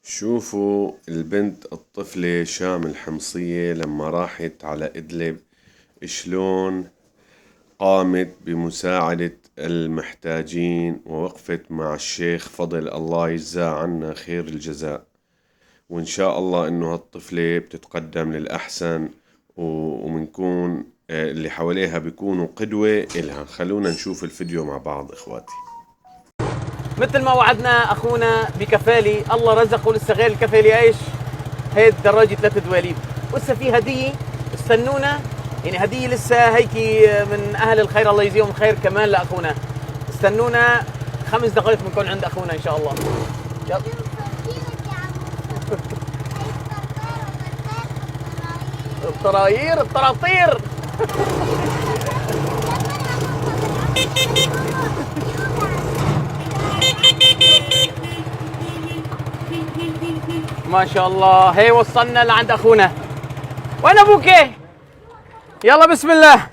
شوفوا البنت الطفلة شام الحمصية لما راحت على إدلب شلون قامت بمساعدة المحتاجين ووقفت مع الشيخ فضل، الله يجزاه عنا خير الجزاء. وإن شاء الله إنه هالطفلة بتتقدم للأحسن ومنكون اللي حواليها بيكونوا قدوة إلها. خلونا نشوف الفيديو مع بعض إخواتي. مثل ما وعدنا اخونا بكفالي، الله رزقه لسه غير الكفالي ايش؟ هي الدراجة 3 دواليب، ولسه في هدية استنونا، يعني هدية لسه هيك من اهل الخير الله يجزيهم الخير كمان لاخونا. استنونا 5 دقائق بنكون عند اخونا ان شاء الله. الطراير الطراطير. ما شاء الله، هي وصلنا لعند اخونا. وين ابوك؟ يلا بسم الله.